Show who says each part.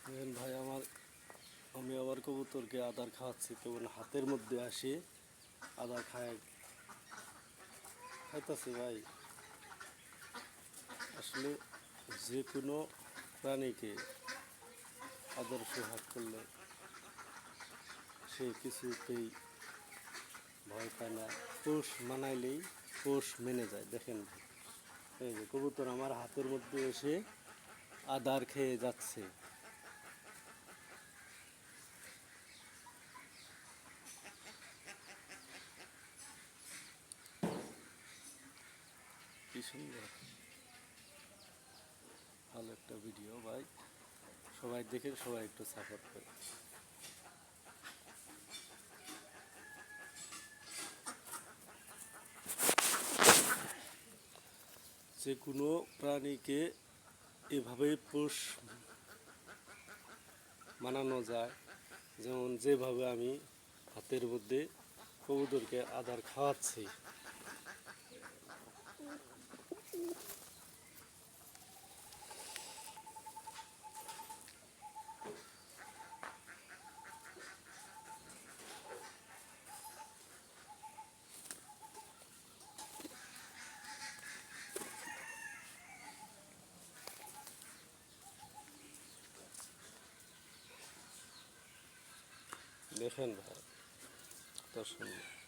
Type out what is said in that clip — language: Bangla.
Speaker 1: দেখেন ভাই আমি আবার কবুতরকে আদার খাওয়াচ্ছি, কেবল হাতের মধ্যে আসি আদার খাইতেছে ভাই। আসলে যে কোনো প্রাণীকে আদর সোহাগ করলে সে কিছুতেই ভয় পায় না, পোষ মানাইলেই পোষ মেনে যায়। দেখেন এই যে কবুতর আমার হাতের মধ্যে এসে আদার খেয়ে যাচ্ছে। কি সুন্দর, ভালো একটা ভিডিও ভাই, সবাই দেখেন, সবাই একটু সাপোর্ট করে। যে কোনো প্রাণীকে এভাবেই পোষ মানানো যায়, যেমন যেভাবে আমি হাতের মধ্যে কবুতরকে আদার খাওয়াচ্ছি। দেখেন ভাই, কত সুন্দর।